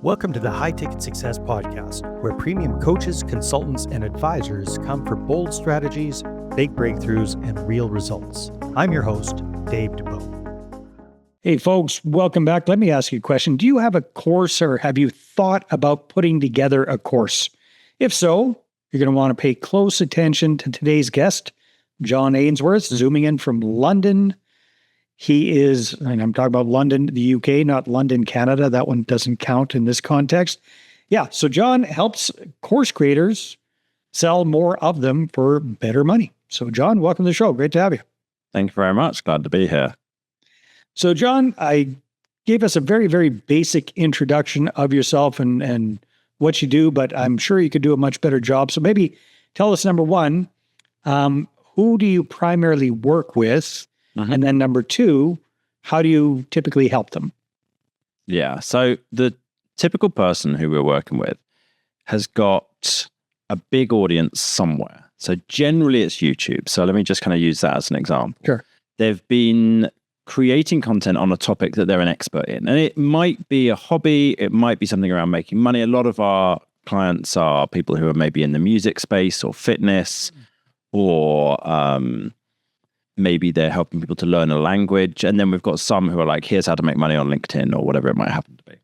Welcome to the High Ticket Success Podcast, where premium coaches, consultants, and advisors come for bold strategies, big breakthroughs, and real results. I'm your host, Dave DeBow. Hey folks, welcome back. Let me ask you a question. Do you have a course or have you thought about putting together a course? If so, you're going to want to pay close attention to today's guest, John Ainsworth, zooming in from London. He is, and I'm talking about London, the UK, not London, Canada. That one doesn't count in this context. Yeah, so John helps course creators sell more of them for better money. So John, welcome to the show. Great to have you. Thank you very much. Glad to be here. So John, I gave us a very, very basic introduction of yourself and what you do, but I'm sure you could do a much better job. So maybe tell us, number one, who do you primarily work with? Mm-hmm. And then number two, how do you typically help them? Yeah. So the typical person who we're working with has got a big audience somewhere. So generally it's YouTube. So let me just kind of use that as an example. Sure. They've been creating content on a topic that they're an expert in. And it might be a hobby. It might be something around making money. A lot of our clients are people who are maybe in the music space or fitness or maybe they're helping people to learn a language. And then we've got some who are like, here's how to make money on LinkedIn or whatever it might happen to be.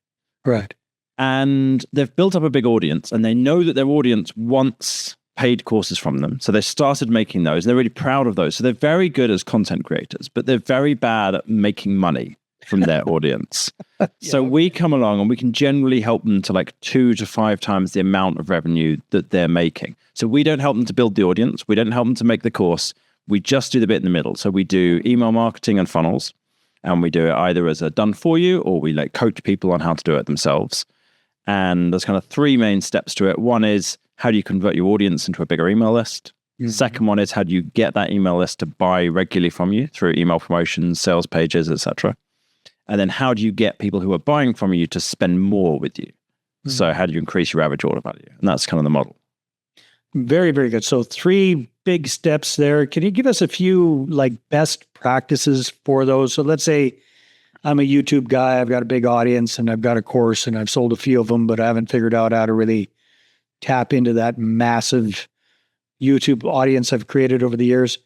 Right. And they've built up a big audience and they know that their audience wants paid courses from them. So they started making those and they're really proud of those. So they're very good as content creators, but they're very bad at making money from their audience. Yeah. So we come along and we can generally help them to like 2 to 5 times the amount of revenue that they're making. So we don't help them to build the audience. We don't help them to make the course. We just do the bit in the middle. So we do email marketing and funnels, and we do it either as a done for you, or we like coach people on how to do it themselves. And there's kind of 3 main steps to it. One is, how do you convert your audience into a bigger email list? Mm-hmm. Second one is, how do you get that email list to buy regularly from you through email promotions, sales pages, etc. And then how do you get people who are buying from you to spend more with you? Mm-hmm. So how do you increase your average order value? And that's kind of the model. Very, very good. So 3 big steps there. Can you give us a few like best practices for those? So let's say I'm a YouTube guy, I've got a big audience and I've got a course and I've sold a few of them, but I haven't figured out how to really tap into that massive YouTube audience I've created over the years.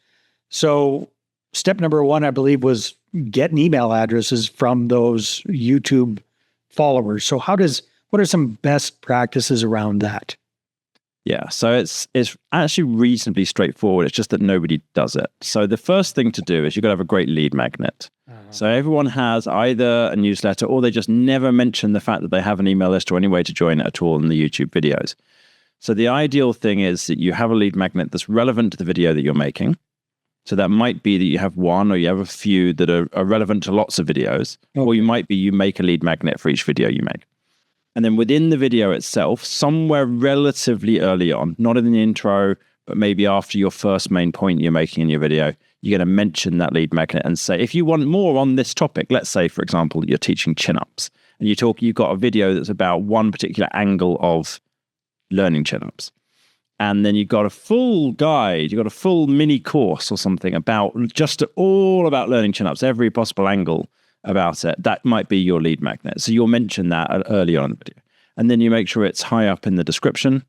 So step number 1, I believe, was getting email addresses from those YouTube followers. So what are some best practices around that? Yeah, so it's actually reasonably straightforward. It's just that nobody does it. So the first thing to do is you've got to have a great lead magnet. Uh-huh. So everyone has either a newsletter or they just never mention the fact that they have an email list or any way to join it at all in the YouTube videos. So the ideal thing is that you have a lead magnet that's relevant to the video that you're making. So that might be that you have one or you have a few that are relevant to lots of videos. Okay. Or you might be you make a lead magnet for each video you make. And then within the video itself, somewhere relatively early on, not in the intro, but maybe after your first main point you're making in your video, you're going to mention that lead magnet and say, if you want more on this topic, let's say, for example, you're teaching chin-ups and you've got a video that's about one particular angle of learning chin-ups. And then you've got a full guide, you've got a full mini course or something about just all about learning chin-ups, every possible angle about it. That might be your lead magnet. So you'll mention that early on in the video. And then you make sure it's high up in the description.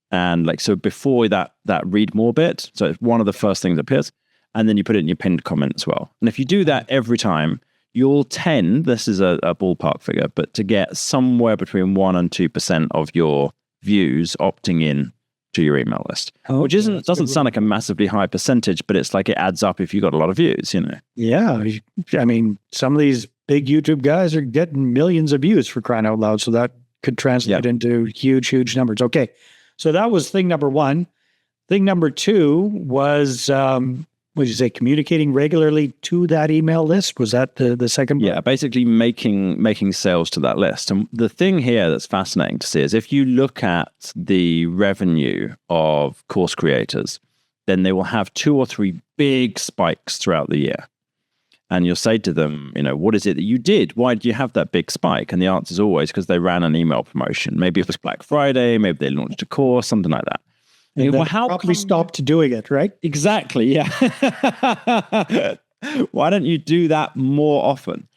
And like, so before that read more bit, so it's one of the first things that appears. And then you put it in your pinned comment as well. And if you do that every time, you'll tend, this is a ballpark figure, but to get somewhere between 1% and 2% of your views opting in to your email list, which doesn't sound like a massively high percentage, but it's like it adds up if you got a lot of views, you know? Yeah. I mean, some of these big YouTube guys are getting millions of views for crying out loud. So that could translate into huge, huge numbers. Okay. So that was thing number 1. Thing number 2 was, what did you say, communicating regularly to that email list? Was that the second one? Yeah, basically making sales to that list. And the thing here that's fascinating to see is if you look at the revenue of course creators, then they will have 2 or 3 big spikes throughout the year. And you'll say to them, what is it that you did? Why did you have that big spike? And the answer is always because they ran an email promotion. Maybe it was Black Friday, maybe they launched a course, something like that. And well, how probably stopped doing it, right? Exactly, yeah. Why don't you do that more often?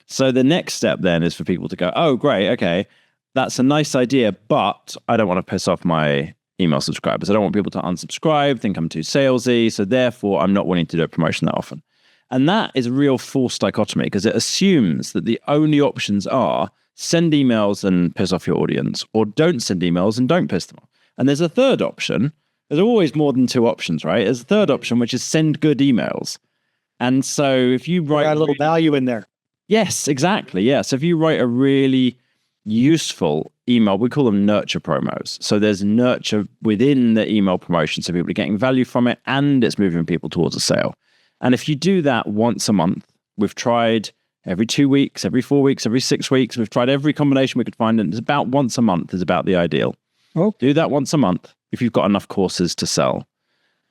So the next step then is for people to go, oh, great, okay. that's a nice idea, but I don't want to piss off my email subscribers. I don't want people to unsubscribe, think I'm too salesy. So therefore, I'm not willing to do a promotion that often. And that is a real false dichotomy because it assumes that the only options are send emails and piss off your audience, or don't send emails and don't piss them off. And there's a third option. There's always more than two options, right? There's a third option, which is send good emails. And so if you write Got a little value in there. Yes, exactly. Yeah. So if you write a really useful email, we call them nurture promos. So there's nurture within the email promotion. So people are getting value from it and it's moving people towards a sale. And if you do that once a month, we've tried every 2 weeks, every 4 weeks, every 6 weeks. We've tried every combination we could find. And it's about once a month is about the ideal. Oh. Do that once a month if you've got enough courses to sell.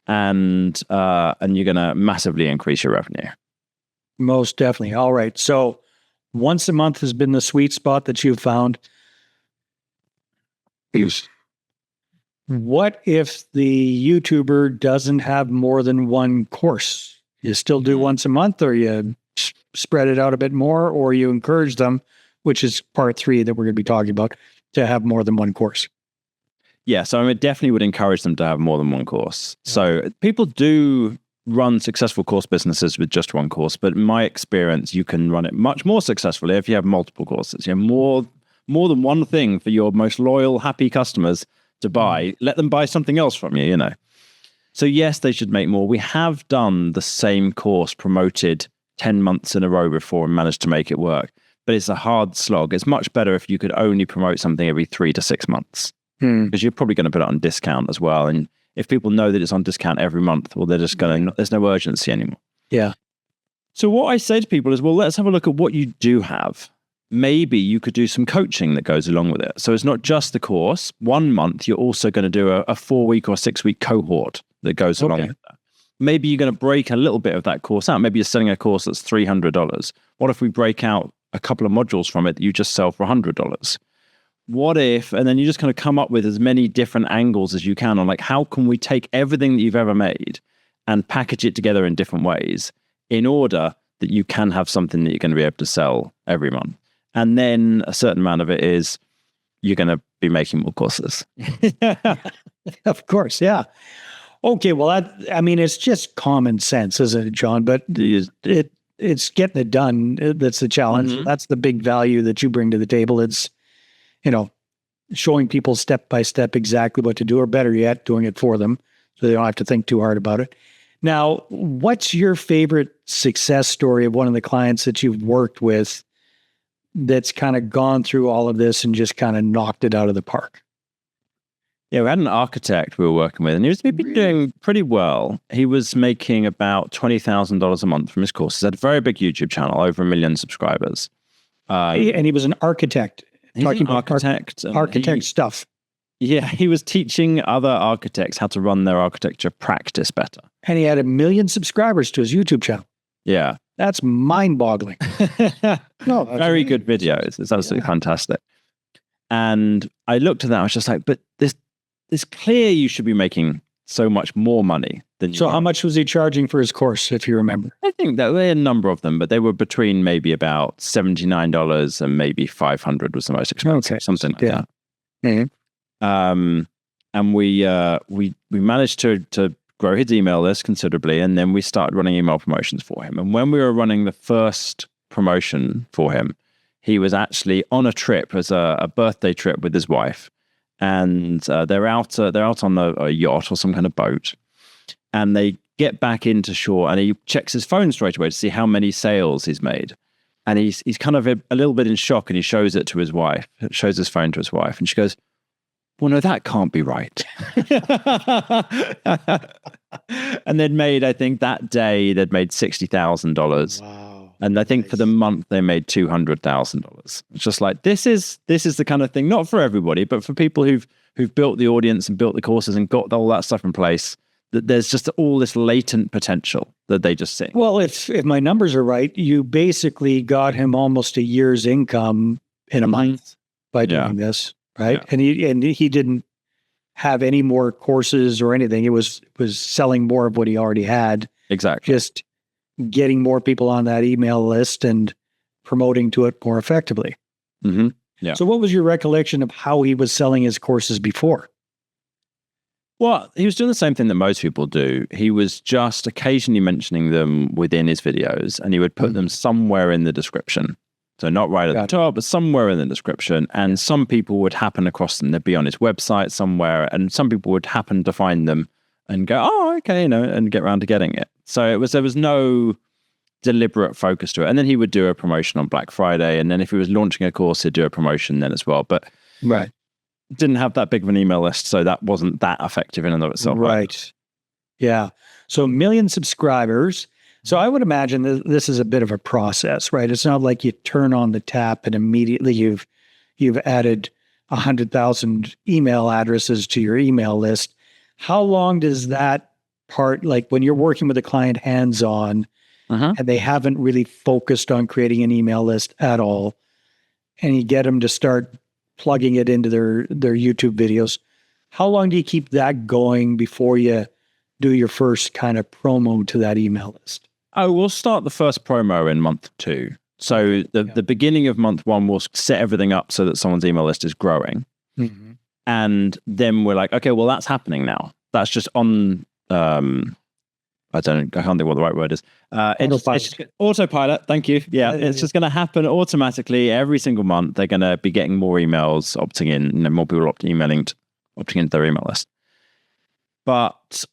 And you're going to massively increase your revenue. Most definitely. All right. So once a month has been the sweet spot that you've found. What if the YouTuber doesn't have more than one course? You still do once a month, or you spread it out a bit more, or you encourage them, which is part 3 that we're going to be talking about, to have more than one course? Yeah, so I definitely would encourage them to have more than one course. Yeah. So people do run successful course businesses with just one course, but in my experience, you can run it much more successfully if you have multiple courses. You have more than one thing for your most loyal, happy customers to buy. Let them buy something else from you, So yes, they should make more. We have done the same course promoted 10 months in a row before and managed to make it work, but it's a hard slog. It's much better if you could only promote something every 3 to 6 months, because you're probably going to put it on discount as well. And if people know that it's on discount every month, well, they're just going to, there's no urgency anymore. Yeah. So what I say to people is, well, let's have a look at what you do have. Maybe you could do some coaching that goes along with it. So it's not just the course. 1 month, you're also going to do a 4-week or 6-week cohort that goes along with that. Maybe you're going to break a little bit of that course out. Maybe you're selling a course that's $300. What if we break out a couple of modules from it that you just sell for $100? What if, and then you just kind of come up with as many different angles as you can on how can we take everything that you've ever made and package it together in different ways in order that you can have something that you're going to be able to sell every month. And then a certain amount of it is you're going to be making more courses. Of course. Yeah. Okay. Well, it's just common sense, isn't it, John? But it's getting it done. That's the challenge. Mm-hmm. That's the big value that you bring to the table. It's, showing people step by step exactly what to do, or better yet, doing it for them so they don't have to think too hard about it. Now, what's your favorite success story of one of the clients that you've worked with that's kind of gone through all of this and just kind of knocked it out of the park? Yeah, we had an architect we were working with, and he'd been doing pretty well. He was making about $20,000 a month from his courses. He had a very big YouTube channel, over 1 million subscribers. And he was an architect. He's talking an about architect stuff. Yeah, he was teaching other architects how to run their architecture practice better. And he had 1 million subscribers to his YouTube channel. Yeah. That's mind-boggling. No, very good videos. It's absolutely fantastic. And I looked at that, I was just like, but it's clear you should be making so much more money than you So are. how much was he charging for his course, if you remember? I think that there were a number of them, but they were between maybe about $79 and maybe $500 was the most expensive. Okay. Something like that. Mm-hmm. And we managed to grow his email list considerably, and then we started running email promotions for him. And when we were running the first promotion for him, he was actually on a trip as a birthday trip with his wife, and they're out on a yacht or some kind of boat, and they get back into shore, and he checks his phone straight away to see how many sales he's made. And he's kind of a little bit in shock, and he shows it to his wife, shows his phone to his wife, and she goes, well, no, that can't be right. And they'd made, I think that day, they'd made $60,000. Wow. And I think for the month, they made $200,000. It's just like, this is the kind of thing, not for everybody, but for people who've built the audience and built the courses and got all that stuff in place, that there's just all this latent potential that they just see. Well, if my numbers are right, you basically got him almost a year's income in a month by doing this, right? Yeah. And he didn't have any more courses or anything. It was selling more of what he already had. Exactly. Just getting more people on that email list and promoting to it more effectively. Mm-hmm. Yeah. So what was your recollection of how he was selling his courses before? Well, he was doing the same thing that most people do. He was just occasionally mentioning them within his videos, and he would put them somewhere in the description. So not right at the top, but somewhere in the description. And some people would happen across them. They'd be on his website somewhere, and some people would happen to find them and go, oh, okay, and get around to getting it. So there was no deliberate focus to it. And then he would do a promotion on Black Friday. And then if he was launching a course, he'd do a promotion then as well. But didn't have that big of an email list, so that wasn't that effective in and of itself. Right. Yeah. So 1 million subscribers. So I would imagine this is a bit of a process, right? It's not like you turn on the tap and immediately you've added 100,000 email addresses to your email list. How long does that part, like when you're working with a client hands-on and they haven't really focused on creating an email list at all, and you get them to start plugging it into their YouTube videos, how long do you keep that going before you do your first kind of promo to that email list? Oh, we'll start the first promo in month 2. So the beginning of month 1, we'll set everything up so that someone's email list is growing. And then we're like, okay, well, that's happening now. That's just on, I can't think what the right word is. Autopilot. Thank you. Yeah, it's just going to happen automatically every single month. They're going to be getting more emails, opting in, more people opting into their email list. But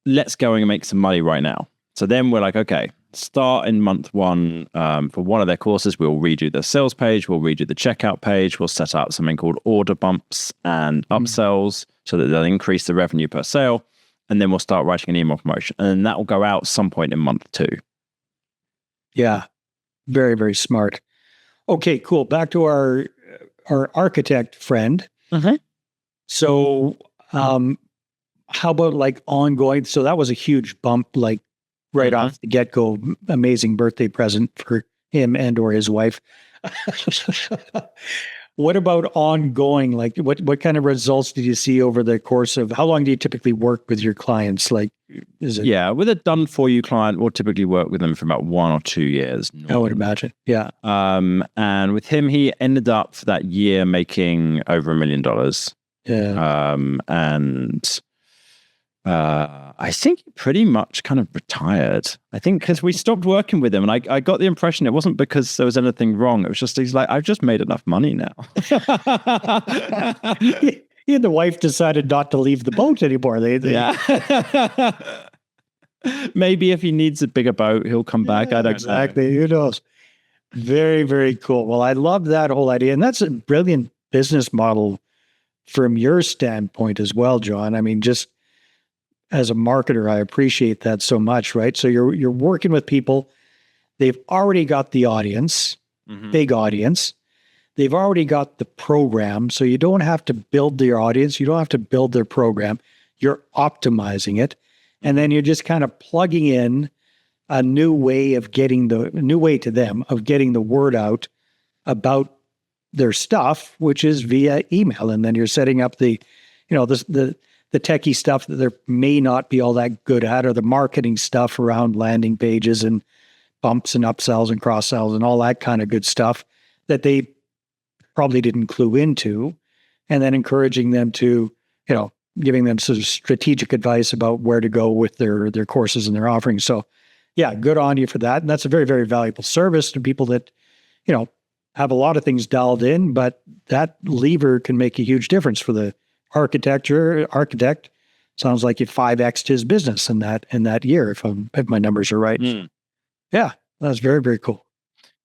let's go and make some money right now. So then we're like, okay, start in month 1 for one of their courses. We'll redo the sales page. We'll redo the checkout page. We'll set up something called order bumps and upsells so that they'll increase the revenue per sale. And then we'll start writing an email promotion. And that will go out some point in month 2. Yeah. Very, very smart. Okay, cool. Back to our architect friend. So how about like ongoing? So that was a huge bump, like right off the get-go, amazing birthday present for him and or his wife. What about ongoing? Like what kind of results did you see over the course of, how long do you typically work with your clients? Like, is it? Yeah, with a done for you client, we'll typically work with them for about 1 or 2 years. I would imagine. Yeah. And with him, he ended up for that year making over $1 million. Yeah. And I think he pretty much kind of retired. I think because we stopped working with him, and I got the impression it wasn't because there was anything wrong. It was just he's like, I've just made enough money now. He and the wife decided not to leave the boat anymore. Yeah. Maybe if he needs a bigger boat, he'll come back. I don't exactly know. Who knows? Very, very cool. Well, I love that whole idea, and that's a brilliant business model from your standpoint as well, John. I mean, just as a marketer, I appreciate that so much, right? So you're working with people. They've already got the audience, big audience. They've already got the program. So you don't have to build their audience. You don't have to build their program. You're optimizing it. And then you're just kind of plugging in a new way to them of getting the word out about their stuff, which is via email. And then you're setting up the techie stuff that they may not be all that good at, or the marketing stuff around landing pages and bumps and upsells and cross-sells and all that kind of good stuff that they probably didn't clue into, and then encouraging them to, giving them sort of strategic advice about where to go with their courses and their offerings. So yeah, good on you for that. And that's a very, very valuable service to people that, have a lot of things dialed in, but that lever can make a huge difference for the architect. Sounds like you 5x'd his business in that year, if my numbers are right. Yeah, that's very, very cool.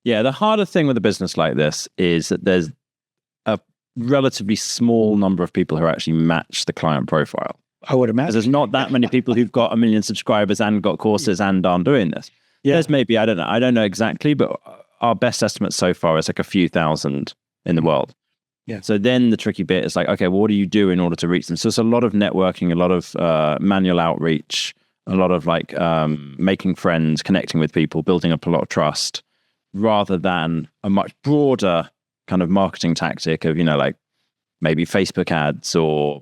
Yeah, the harder thing with a business like this is that there's a relatively small number of people who actually match the client profile. I would imagine. There's not that many people who've got 1 million subscribers and got courses and aren't doing this. Yeah. There's maybe, I don't know exactly, but our best estimate so far is like a few thousand in the world. Yeah. So then the tricky bit is like, okay, well, what do you do in order to reach them? So it's a lot of networking, a lot of manual outreach, a lot of like making friends, connecting with people, building up a lot of trust, rather than a much broader kind of marketing tactic of, like maybe Facebook ads or,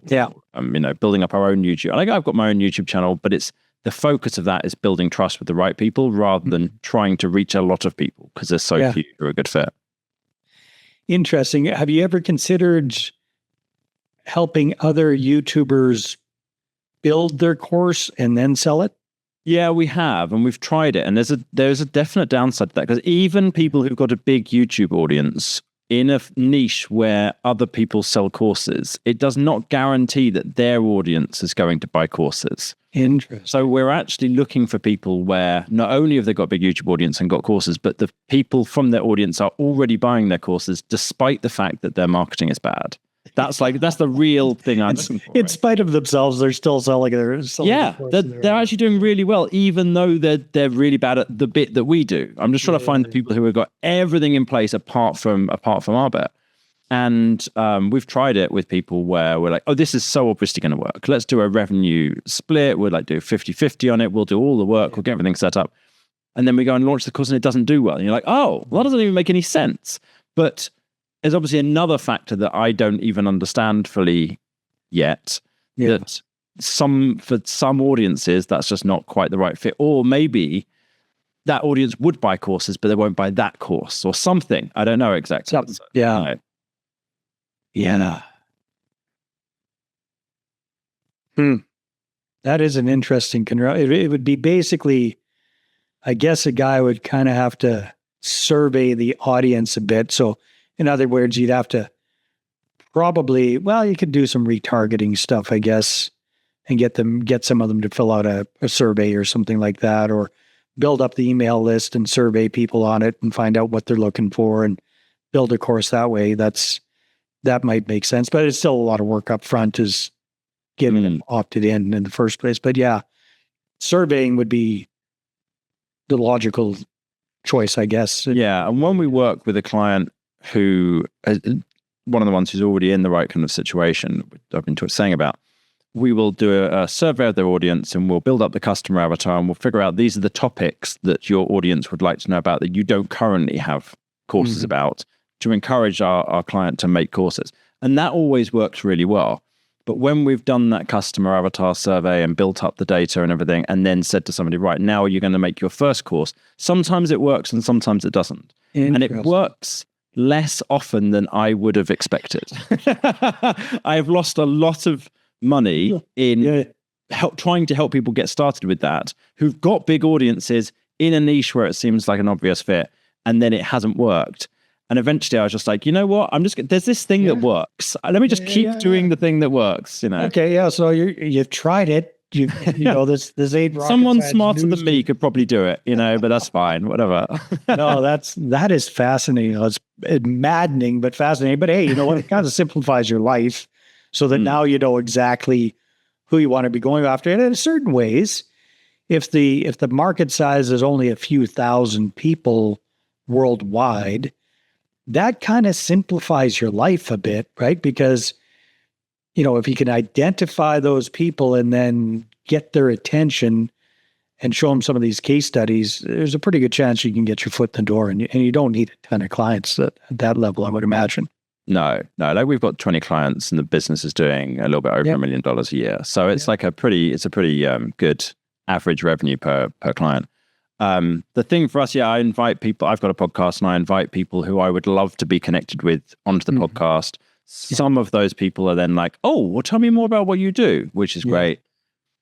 building up our own YouTube. Like I've got my own YouTube channel, but it's the focus of that is building trust with the right people rather than trying to reach a lot of people because there's so few who are a good fit. Interesting. Have you ever considered helping other YouTubers build their course and then sell it? Yeah, we have, and we've tried it. And there's a definite downside to that, because even people who've got a big YouTube audience in a niche where other people sell courses, it does not guarantee that their audience is going to buy courses. Interesting. So we're actually looking for people where not only have they got a big YouTube audience and got courses, but the people from their audience are already buying their courses despite the fact that their marketing is bad. That's the real thing I'm looking for. In spite of themselves, they're still selling their they're actually doing really well, even though they're really bad at the bit that we do. I'm just trying to find the people who have got everything in place apart from our bit. And we've tried it with people where we're like, oh, this is so obviously going to work. Let's do a revenue split. We'll do 50-50 on it. We'll do all the work. We'll get everything set up. And then we go and launch the course and it doesn't do well. And you're like, oh, well, that doesn't even make any sense. But there's obviously another factor that I don't even understand fully yet. Yeah. That for some audiences, that's just not quite the right fit. Or maybe that audience would buy courses, but they won't buy that course or something. I don't know exactly. Yeah. Yeah. That is an interesting it would be basically, I guess a guy would kind of have to survey the audience a bit. So in other words, you'd have to probably, you could do some retargeting stuff, I guess, and get some of them to fill out a survey or something like that, or build up the email list and survey people on it and find out what they're looking for and build a course that way. That might make sense, but it's still a lot of work up front is getting them opted in the first place. But yeah, surveying would be the logical choice, I guess. Yeah. And when we work with a client who, one of the ones who's already in the right kind of situation, I've been saying about, we will do a survey of their audience and we'll build up the customer avatar and we'll figure out these are the topics that your audience would like to know about that you don't currently have courses about, to encourage our client to make courses. And that always works really well. But when we've done that customer avatar survey and built up the data and everything, and then said to somebody, right, now you're going to make your first course, sometimes it works and sometimes it doesn't. And it works less often than I would have expected. I've lost a lot of money in trying to help people get started with that, who've got big audiences in a niche where it seems like an obvious fit, and then it hasn't worked. And eventually I was just like, you know what? There's this thing that works. Let me just keep doing the thing that works, Okay, yeah. So you've tried it. You know, there's 8 rocket Someone smarter than me could probably do it, but that's fine, whatever. No, that is fascinating. It's maddening, but fascinating. But hey, you know what? It kind of simplifies your life so that now you know exactly who you want to be going after. And in certain ways, if the market size is only a few thousand people worldwide, that kind of simplifies your life a bit, right? Because, if you can identify those people and then get their attention and show them some of these case studies, there's a pretty good chance you can get your foot in the door, and you don't need a ton of clients at that level, I would imagine. No, like we've got 20 clients and the business is doing a little bit over $1 million a year. So it's like a pretty good average revenue per client. The thing for us, I invite people, I've got a podcast and I invite people who I would love to be connected with onto the podcast. Some of those people are then like, oh, well, tell me more about what you do, which is great.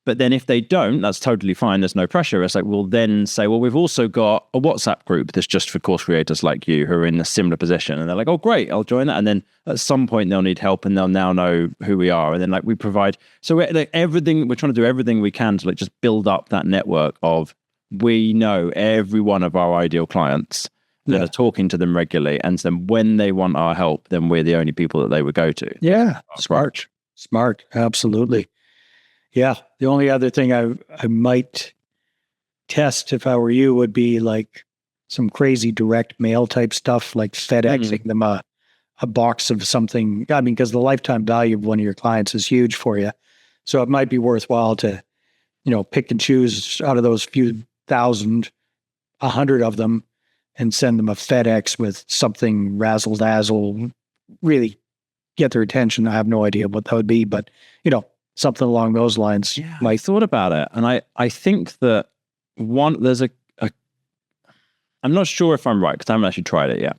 But then if they don't, that's totally fine. There's no pressure. It's like, we'll then say, well, we've also got a WhatsApp group that's just for course creators like you who are in a similar position. And they're like, oh, great, I'll join that. And then at some point they'll need help and they'll now know who we are. And then we provide, so we're trying to do everything we can to just build up that network of, we know every one of our ideal clients that are talking to them regularly. And then when they want our help, then we're the only people that they would go to. Yeah. Smart. Absolutely. Yeah. The only other thing I might test if I were you would be like some crazy direct mail type stuff, like FedExing them a box of something. I mean, because the lifetime value of one of your clients is huge for you. So it might be worthwhile to, pick and choose out of those few thousand, 100 of them, and send them a FedEx with something razzle dazzle, really get their attention. I have no idea what that would be, but something along those lines. Yeah, I thought about it, and I think that there's I'm not sure if I'm right because I haven't actually tried it yet,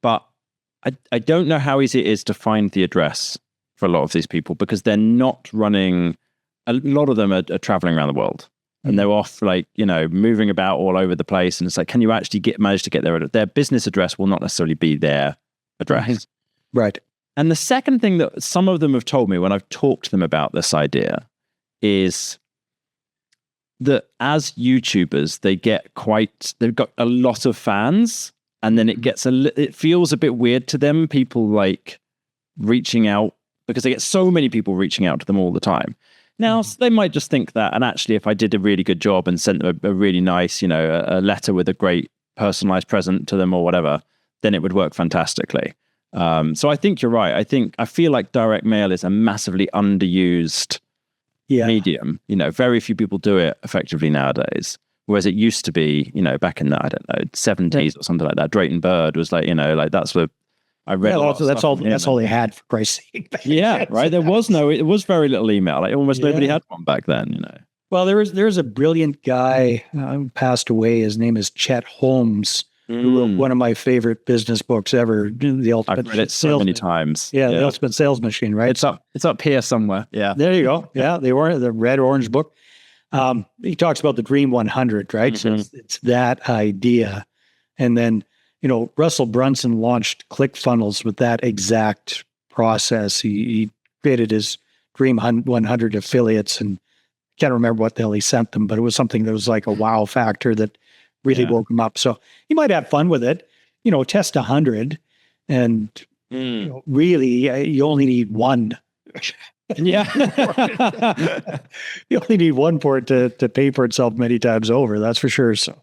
but I don't know how easy it is to find the address for a lot of these people because they're not running. A lot of them are traveling around the world. And they're off moving about all over the place. And it's like, can you actually manage to get their business address will not necessarily be their address. Right. And the second thing that some of them have told me when I've talked to them about this idea is that as YouTubers, they've got a lot of fans. And then it feels a bit weird to them, people like reaching out because they get so many people reaching out to them all the time. Now, they might just think that, and actually, if I did a really good job and sent them a really nice, a letter with a great personalized present to them or whatever, then it would work fantastically. So I think you're right. I feel like direct mail is a massively underused medium. Very few people do it effectively nowadays. Whereas it used to be, back in the, 70s or something like that. Drayton Bird was like, that's what I read. That's all they had, for Christ's sake. Yeah, right. It was very little email. Like almost nobody had one back then, Well, there's a brilliant guy who passed away. His name is Chet Holmes, who wrote one of my favorite business books ever, The Ultimate I've read it so many times. Yeah, The Ultimate Sales Machine, right? It's up here somewhere. Yeah. There you go. Yeah, the red orange book. He talks about the Dream 100, right? So it's that idea. And then, Russell Brunson launched ClickFunnels with that exact process. He created his Dream 100 affiliates, and can't remember what the hell he sent them, but it was something that was like a wow factor that really woke him up. So you might have fun with it, test 100 and really you only need one. Yeah. You only need one for it to pay for itself many times over. That's for sure. So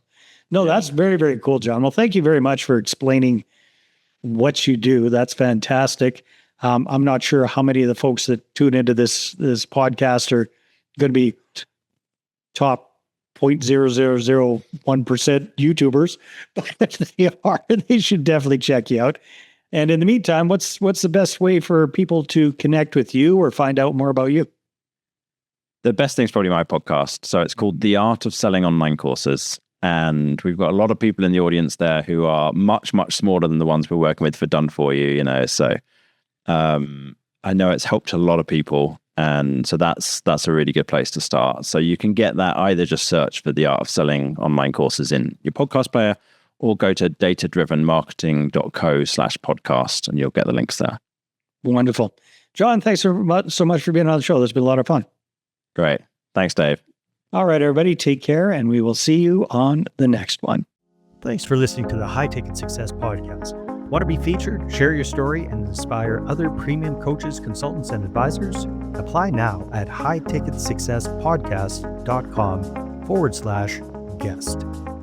no, that's very, very cool, John. Well, thank you very much for explaining what you do. That's fantastic. I'm not sure how many of the folks that tune into this podcast are going to be top 0.0001% YouTubers, but if they are, they should definitely check you out. And in the meantime, what's the best way for people to connect with you or find out more about you? The best thing is probably my podcast. So it's called The Art of Selling Online Courses. And we've got a lot of people in the audience there who are much, much smaller than the ones we're working with for Done For You, So I know it's helped a lot of people. And so that's a really good place to start. So you can get that either just search for The Art of Selling Online Courses in your podcast player or go to datadrivenmarketing.co/podcast and you'll get the links there. Wonderful. John, thanks so much for being on the show. This has been a lot of fun. Great. Thanks, Dave. All right, everybody, take care, and we will see you on the next one. Thanks for listening to the High Ticket Success Podcast. Want to be featured? Share your story and inspire other premium coaches, consultants, and advisors? Apply now at highticketsuccesspodcast.com/guest.